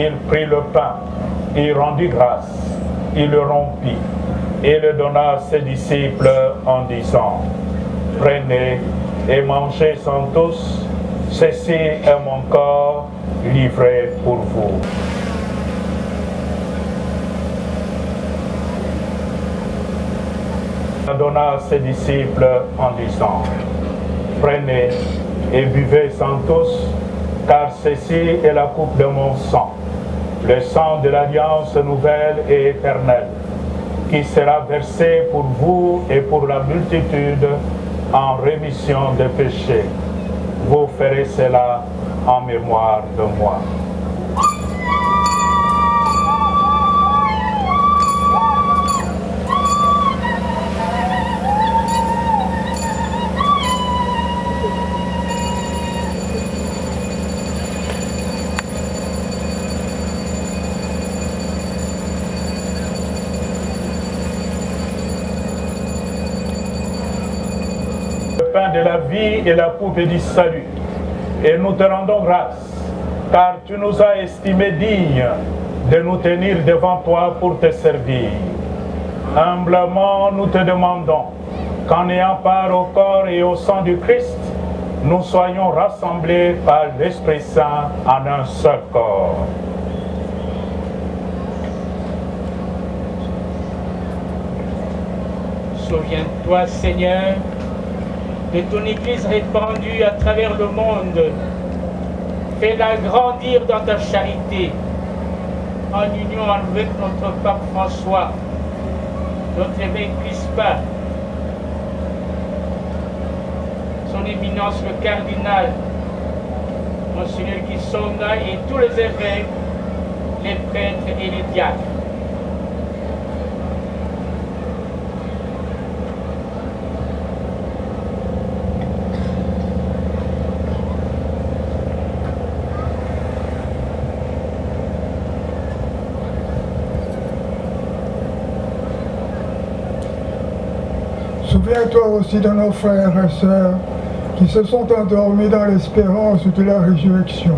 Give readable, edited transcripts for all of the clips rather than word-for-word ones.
il prit le pain, il rendit grâce, il le rompit et le donna à ses disciples en disant, « Prenez et mangez sans tous, ceci est mon corps livré pour vous. » Il donna à ses disciples en disant, « Prenez et buvez sans tous, car ceci est la coupe de mon sang, le sang de l'alliance nouvelle et éternelle, qui sera versé pour vous et pour la multitude en rémission des péchés. Vous ferez cela en mémoire de moi. » De la vie et la coupe du salut. Et nous te rendons grâce, car tu nous as estimés dignes de nous tenir devant toi pour te servir. Humblement, nous te demandons qu'en ayant part au corps et au sang du Christ, nous soyons rassemblés par l'Esprit Saint en un seul corps. Souviens-toi, Seigneur, de ton Église répandue à travers le monde. Fais-la grandir dans ta charité, en union avec notre pape François, notre évêque Crispin, son éminence le cardinal, Monseigneur Kisonga et tous les évêques, les prêtres et les diacres. Souviens-toi aussi de nos frères et sœurs qui se sont endormis dans l'espérance de la résurrection.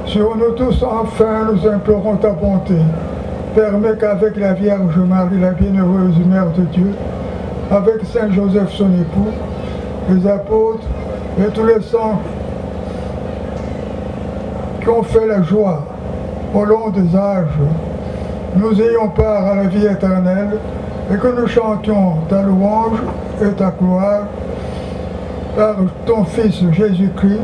Sur nous tous, enfin, nous implorons ta bonté. Permets qu'avec la Vierge Marie, la bienheureuse Mère de Dieu, avec Saint Joseph son époux, les apôtres et tous les saints qui ont fait la joie au long des âges, nous ayons part à la vie éternelle et que nous chantions ta louange et ta gloire par ton Fils Jésus-Christ,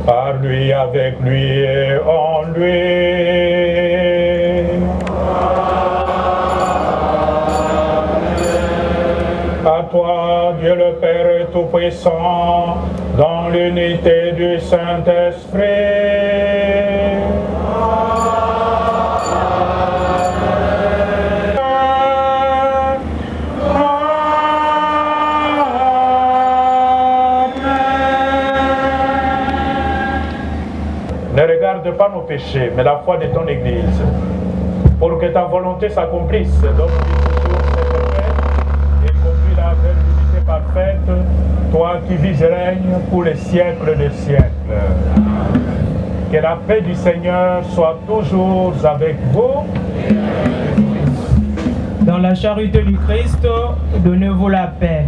par lui, avec lui et en lui. À toi, Dieu le Père Tout-Puissant, dans l'unité du Saint-Esprit. Ne regarde pas nos péchés, mais la foi de ton Église, pour que ta volonté s'accomplisse. Donc, toujours cette paix, et conduis-la vers l'unité parfaite, toi qui vis et règnes pour les siècles des siècles. Que la paix du Seigneur soit toujours avec vous. Dans la charité du Christ, donnez-vous la paix.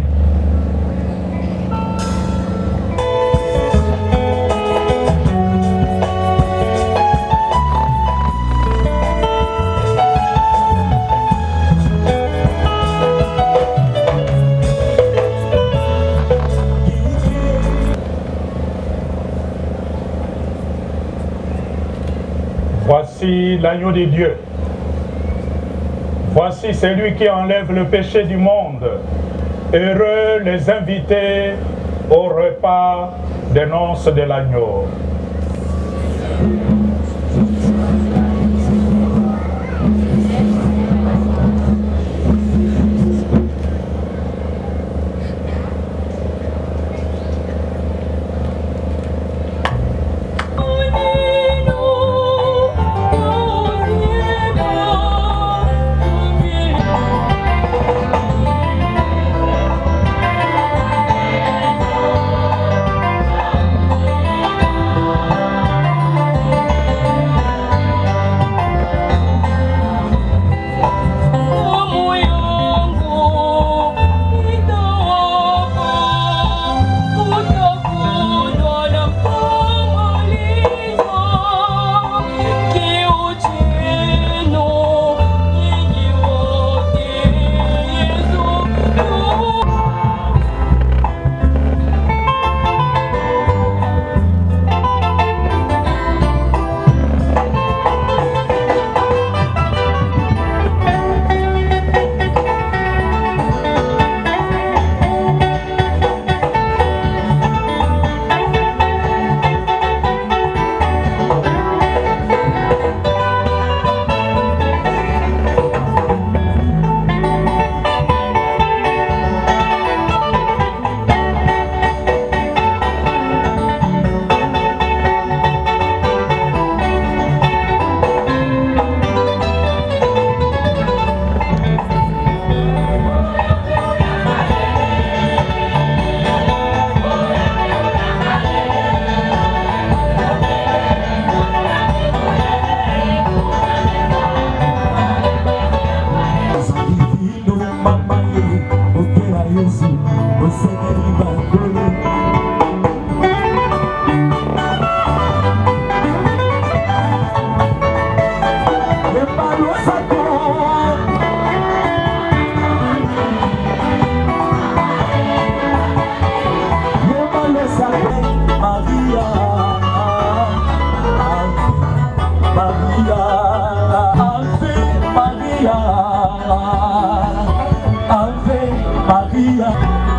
Voici l'agneau de Dieu. Voici celui qui enlève le péché du monde. Heureux les invités au repas des noces de l'agneau.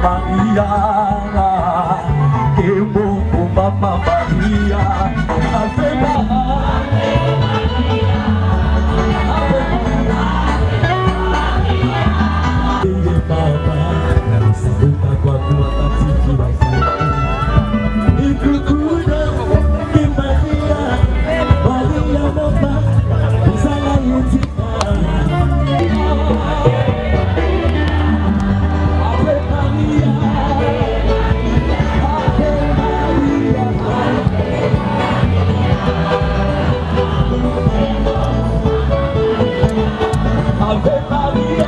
Maria, que bom Mama Maria, Ave Maria, Baba, sabuta kwa tua tatizo la ikukuda ki Maria, Maria Mama, usala yetika. Ave Maria, Ave Maria.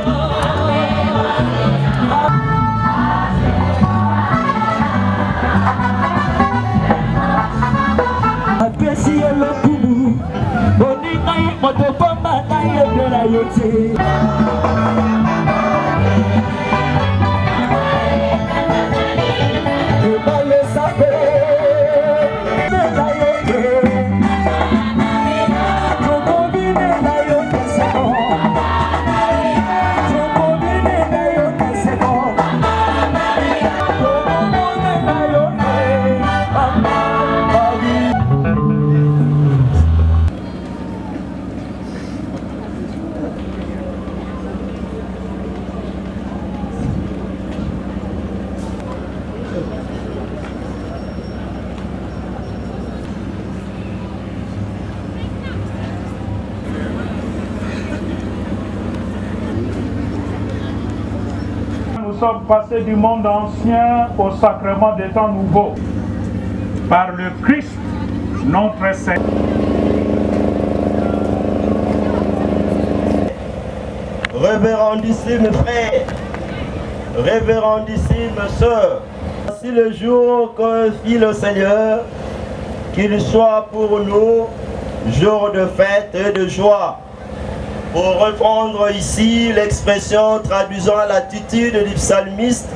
Nous sommes passés du monde ancien au sacrement des temps nouveaux par le Christ, notre Seigneur. Révérendissime frère, révérendissime sœur, voici le jour que fit le Seigneur, qu'il soit pour nous jour de fête et de joie. Pour reprendre ici l'expression traduisant l'attitude du psalmiste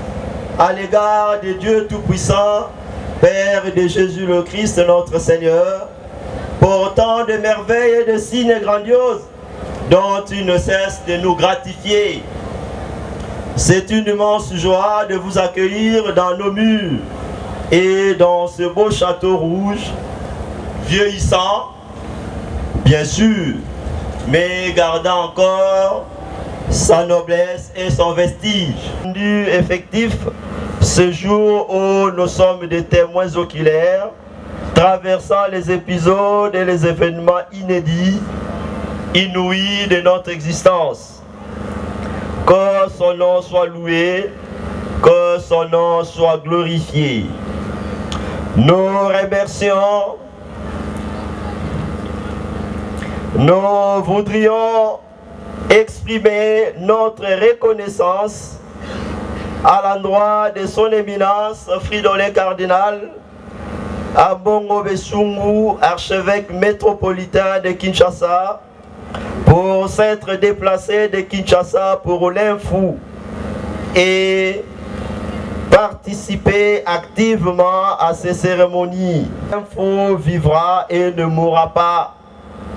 à l'égard de Dieu Tout-Puissant, Père de Jésus le Christ notre Seigneur, pour tant de merveilles et de signes grandioses dont il ne cesse de nous gratifier. C'est une immense joie de vous accueillir dans nos murs et dans ce beau château rouge, vieillissant, bien sûr, mais gardant encore sa noblesse et son vestige. Rendu effectif ce jour où nous sommes des témoins oculaires, traversant les épisodes et les événements inédits, inouïs de notre existence. Que son nom soit loué, que son nom soit glorifié. Nous remercions. Nous voudrions exprimer notre reconnaissance à l'endroit de son éminence Fridolin Cardinal Ambongo Besungu, archevêque métropolitain de Kinshasa, pour s'être déplacé de Kinshasa pour l'Infou et participer activement à ces cérémonies. L'Infou vivra et ne mourra pas,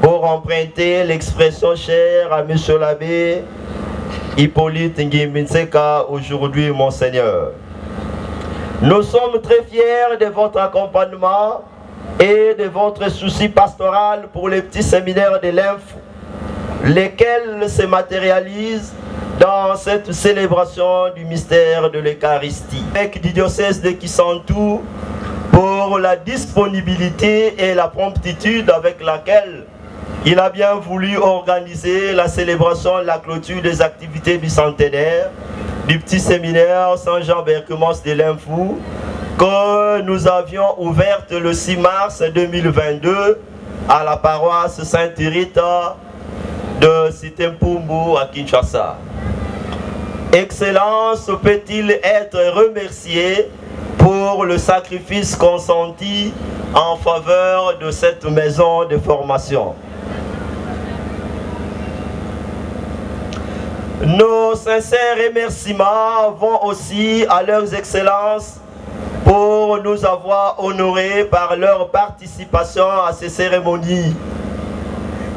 pour emprunter l'expression chère à M. l'abbé Hippolyte Ngiminseka, aujourd'hui Monseigneur. Nous sommes très fiers de votre accompagnement et de votre souci pastoral pour les petits séminaires de l'Infou, lesquels se matérialisent dans cette célébration du mystère de l'Eucharistie. Avec du diocèse de Kisantu pour la disponibilité et la promptitude avec laquelle il a bien voulu organiser la célébration, la clôture des activités bicentenaires du petit séminaire Saint-Jean-Berquemans de l'Infou que nous avions ouverte le 6 mars 2022 à la paroisse Sainte-Rita de Sitempumbu à Kinshasa. Excellence, peut-il être remercié pour le sacrifice consenti en faveur de cette maison de formation. Nos sincères remerciements vont aussi à leurs excellences pour nous avoir honorés par leur participation à ces cérémonies.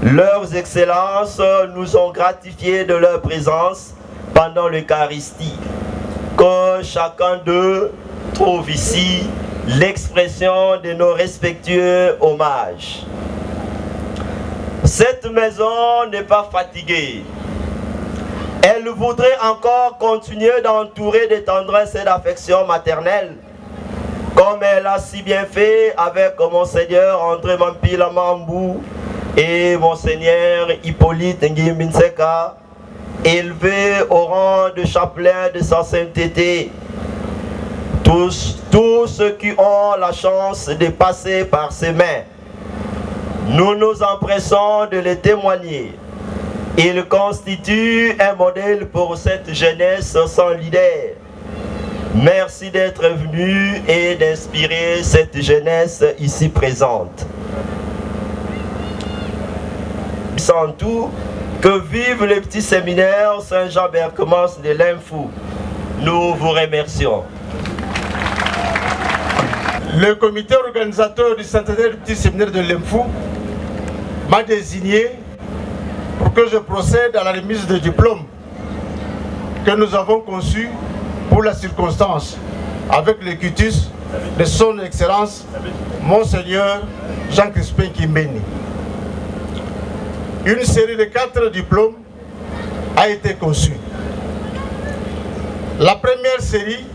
Leurs excellences nous ont gratifiés de leur présence pendant l'Eucharistie. que chacun d'eux trouve ici l'expression de nos respectueux hommages. Cette maison n'est pas fatiguée. Elle voudrait encore continuer d'entourer de tendresse et d'affection maternelle, comme elle a si bien fait avec Monseigneur André Mampila Mambou et Monseigneur Hippolyte Ngimbinseka, élevés au rang de chapelain de sa sainteté. Tous ceux qui ont la chance de passer par ses mains, nous nous empressons de les témoigner. Il constitue un modèle pour cette jeunesse sans leader. Merci d'être venu et d'inspirer cette jeunesse ici présente. Sans tout, que vive le petit séminaire Saint-Jean-Bercmans de l'Infou. Nous vous remercions. Le comité organisateur du centenaire du petit séminaire de l'Infou m'a désigné pour que je procède à la remise de diplôme que nous avons conçu pour la circonstance avec le cutus de son Excellence Monseigneur Jean-Crispin Kimbeni. Une série de 4 diplômes a été conçue. La première série,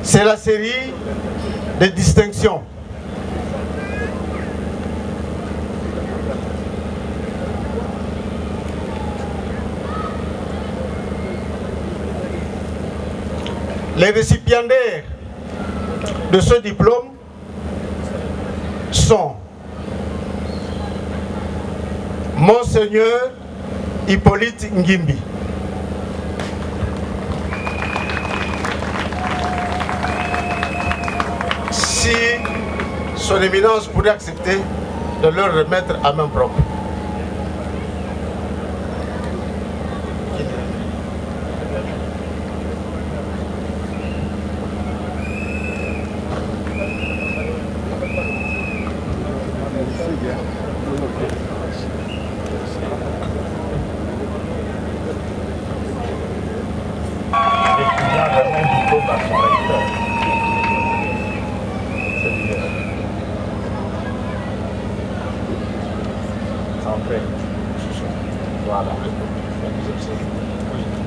c'est la série de distinction. Les récipiendaires de ce diplôme sont Monseigneur Hippolyte Ngimbi, si son éminence pourrait accepter de leur remettre à main propre. Voilà.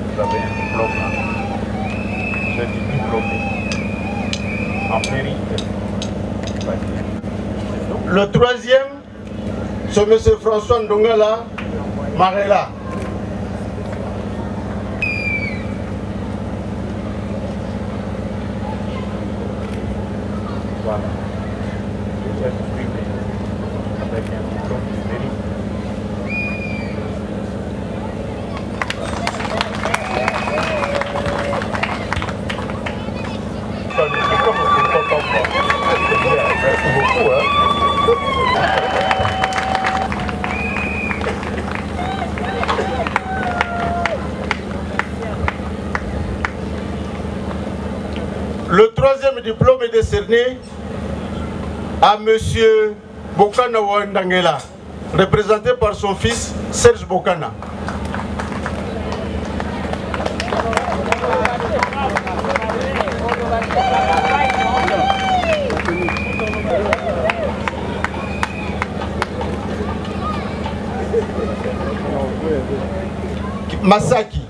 Vous avez un diplôme là. Je dis diplômé. En mérite. Le troisième, c'est M. François Ndongala Marela. Voilà. Vous êtes primé avec un diplôme de mérite. Merci beaucoup. Le troisième diplôme est décerné à M. Bokana Wandangela, représenté par son fils Serge Bokana. Masaki.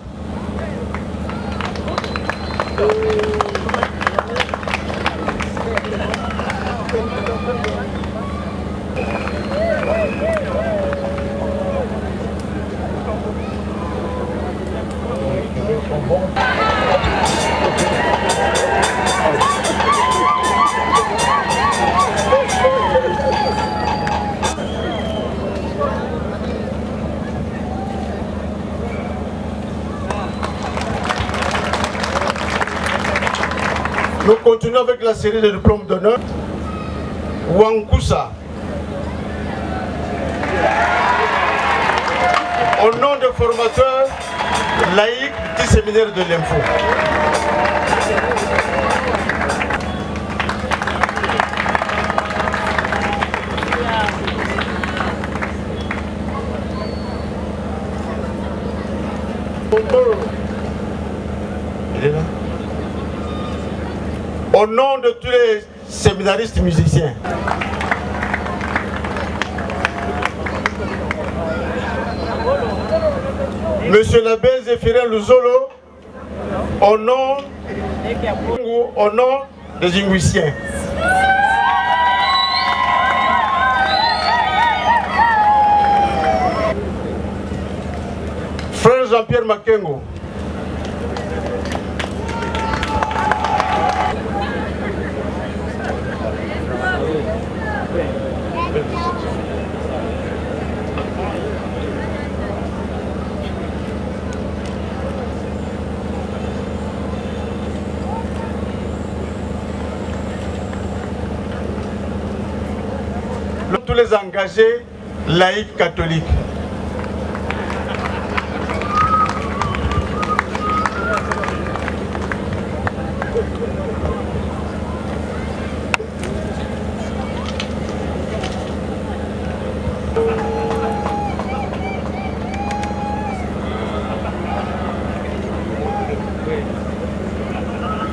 Nous continuons avec la série de diplômes d'honneur. Wankusa. Au nom de formateur laïque du séminaire de l'Info. Au nom de tous les séminaristes musiciens, Monsieur l'abbé Zéphirin Luzolo, au nom des linguiciens. Frère Jean-Pierre Makengo, tous les engagés laïcs catholiques.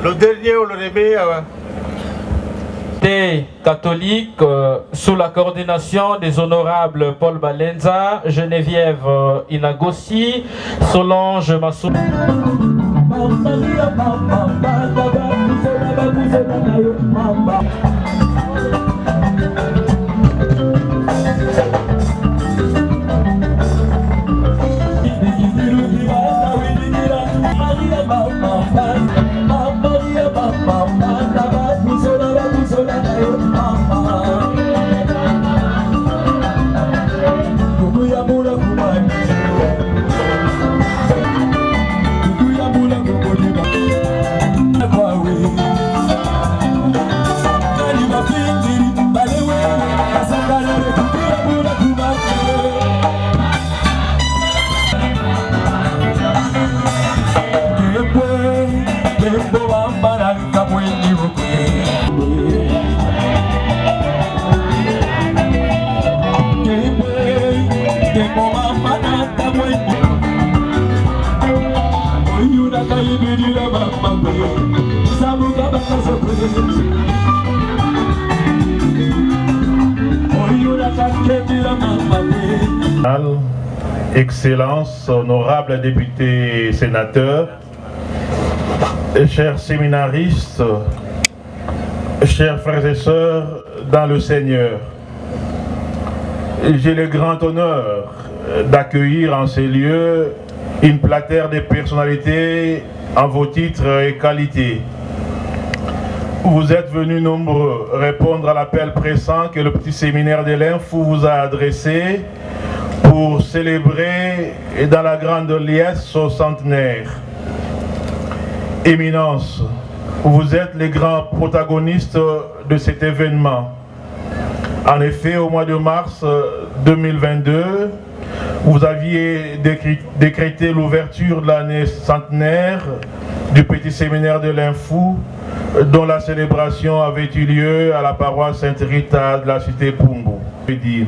Le dernier, on le remet des catholiques sous la coordination des honorables Paul Balenza, Geneviève Inagossi, Solange Massou. Excellences, honorables députés sénateurs, chers séminaristes, chers frères et sœurs dans le Seigneur, j'ai le grand honneur d'accueillir en ces lieux une platère de personnalités en vos titres et qualités. Vous êtes venus nombreux répondre à l'appel pressant que le petit séminaire de l'Infou vous a adressé pour célébrer dans la grande liesse au centenaire. Éminence, vous êtes les grands protagonistes de cet événement. En effet, au mois de mars 2022, vous aviez décrété l'ouverture de l'année centenaire du petit séminaire de l'Infou, dont la célébration avait eu lieu à la paroisse Sainte-Rita de la cité Pumbu.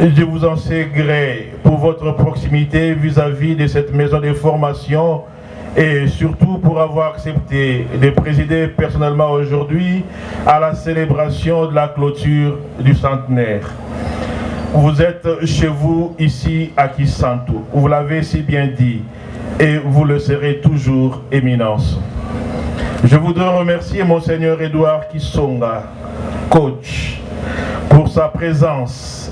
Je vous en sais gré pour votre proximité vis-à-vis de cette maison de formation et surtout pour avoir accepté de présider personnellement aujourd'hui à la célébration de la clôture du centenaire. Vous êtes chez vous ici à Kisantu, vous l'avez si bien dit et vous le serez toujours, Éminence. Je voudrais remercier Monseigneur Edouard Kisonga, coach, pour sa présence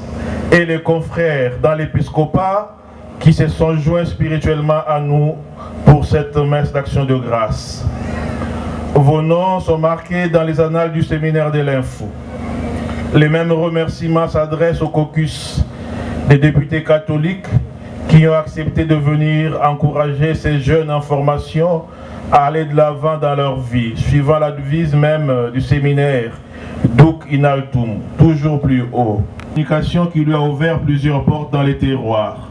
et les confrères dans l'épiscopat qui se sont joints spirituellement à nous pour cette messe d'action de grâce. Vos noms sont marqués dans les annales du séminaire de l'Infou. Les mêmes remerciements s'adressent au caucus des députés catholiques qui ont accepté de venir encourager ces jeunes en formation à aller de l'avant dans leur vie, suivant la devise même du séminaire, Duc in altum, toujours plus haut. Communication qui lui a ouvert plusieurs portes dans les terroirs.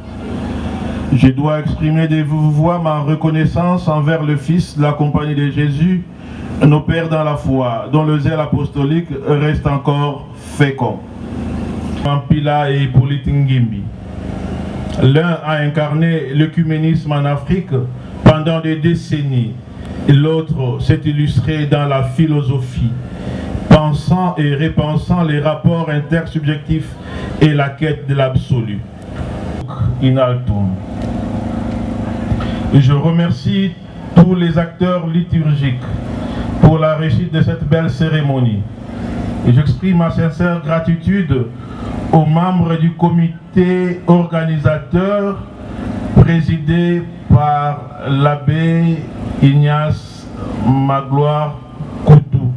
Je dois exprimer de vive voix ma reconnaissance envers le Fils de la Compagnie de Jésus, nos pères dans la foi, dont le zèle apostolique reste encore fécond. Mpila et Hippolyte Ngimbi. L'un a incarné l'œcuménisme en Afrique pendant des décennies l'autre s'est illustré dans la philosophie, pensant et repensant les rapports intersubjectifs et la quête de l'absolu. In altum. Je remercie tous les acteurs liturgiques pour la réussite de cette belle cérémonie. Et j'exprime ma sincère gratitude aux membres du comité organisateur présidé par l'abbé Ignace Magloire Koutou.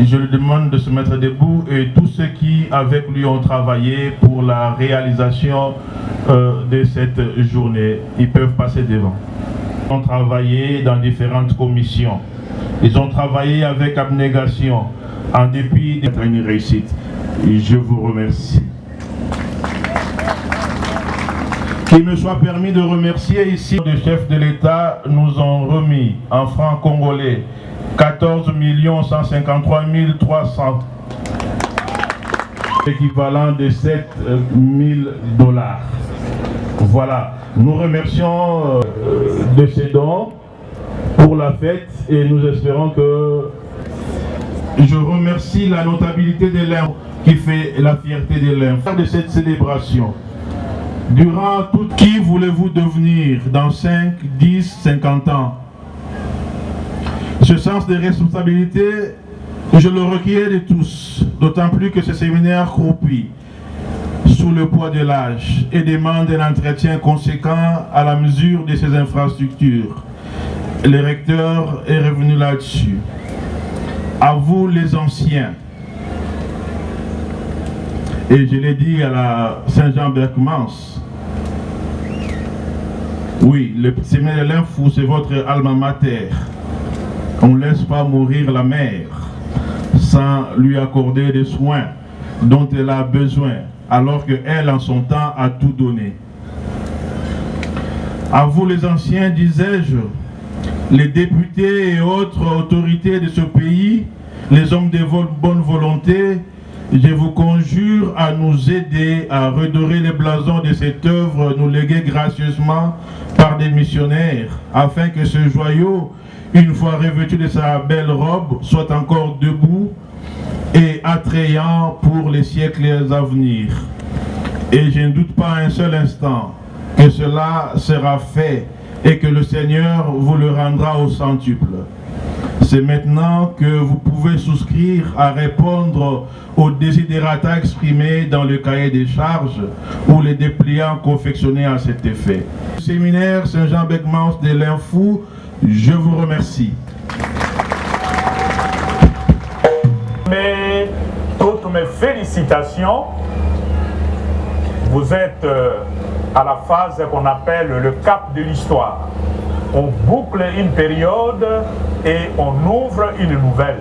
Je lui demande de se mettre debout et tous ceux qui avec lui ont travaillé pour la réalisation de cette journée, ils peuvent passer devant. Ils ont travaillé dans différentes commissions. Ils ont travaillé avec abnégation, en dépit d'être une réussite. Et je vous remercie. Qu'il me soit permis de remercier ici les chefs de l'État nous ont remis en francs congolais 14 153 300, équivalent de 7 000 $. Voilà, nous remercions de ces dons pour la fête et nous espérons que... Je remercie la notabilité de l'Info qui fait la fierté de l'Info de cette célébration. Durant tout, qui voulez-vous devenir dans 5, 10, 50 ans? Ce sens de responsabilité, je le requiers de tous, d'autant plus que ce séminaire croupit sous le poids de l'âge et demande un entretien conséquent à la mesure de ses infrastructures. Le recteur est revenu là-dessus. À vous les anciens, et je l'ai dit à la Saint-Jean-Bergmans, oui, le séminaire de l'Info, c'est votre alma mater. On ne laisse pas mourir la mère sans lui accorder des soins dont elle a besoin, alors qu'elle, en son temps, a tout donné. À vous les anciens, disais-je, les députés et autres autorités de ce pays, les hommes de bonne volonté, je vous conjure à nous aider à redorer les blasons de cette œuvre nous léguée gracieusement par des missionnaires, afin que ce joyau, une fois revêtu de sa belle robe, soit encore debout et attrayant pour les siècles à venir. Et je ne doute pas un seul instant que cela sera fait et que le Seigneur vous le rendra au centuple. C'est maintenant que vous pouvez souscrire à répondre aux desiderata exprimés dans le cahier des charges ou les dépliants confectionnés à cet effet. Séminaire Saint-Jean-Bergmans de l'Info, je vous remercie. Mais toutes mes félicitations, vous êtes à la phase qu'on appelle le cap de l'histoire. On boucle une période et on ouvre une nouvelle.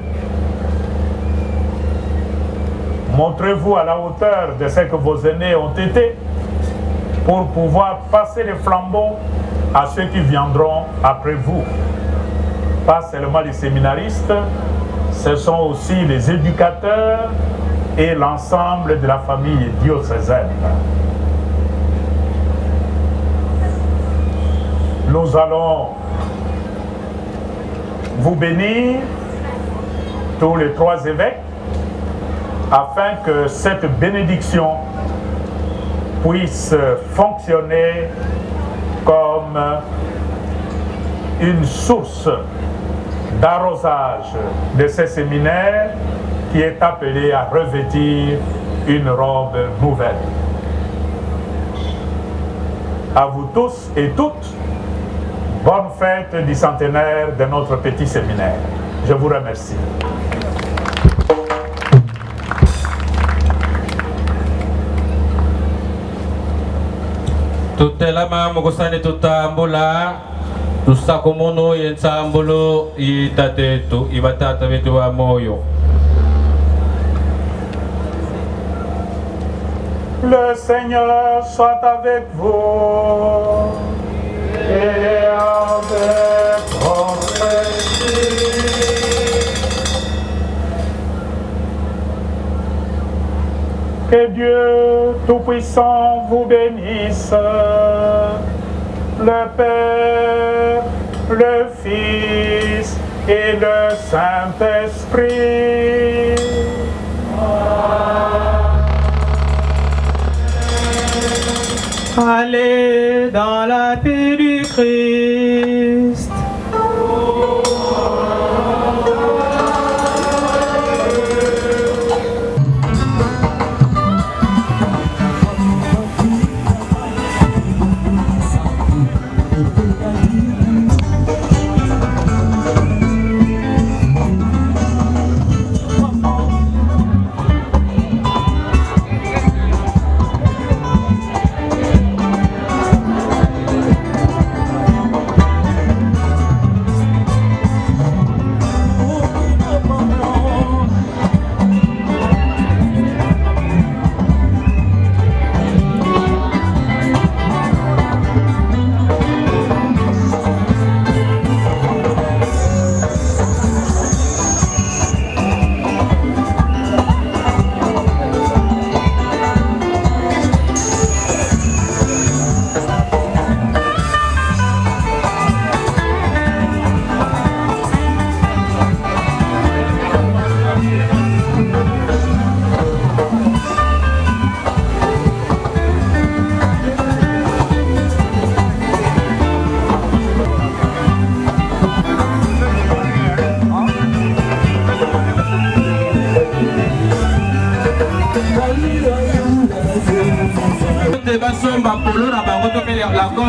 Montrez-vous à la hauteur de ce que vos aînés ont été pour pouvoir passer les flambeaux à ceux qui viendront après vous. Pas seulement les séminaristes, ce sont aussi les éducateurs et l'ensemble de la famille diocésaine. Nous allons vous bénir, tous les trois évêques, afin que cette bénédiction puisse fonctionner comme une source d'arrosage de ces séminaires qui est appelé à revêtir une robe nouvelle. À vous tous et toutes, bonne fête du centenaire de notre petit séminaire. Je vous remercie. Tutelama mugusani tutambula tusakomono yensambulo itatetu ibatata betu wa moyo. Le Seigneur soit avec vous et avec votre esprit. Que Dieu Tout-Puissant vous bénisse, le Père, le Fils et le Saint-Esprit. Allez dans la paix du Christ.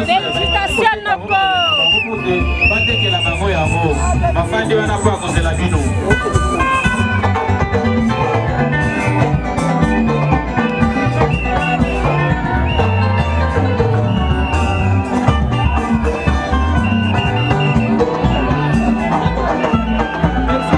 Félicitations, Nako.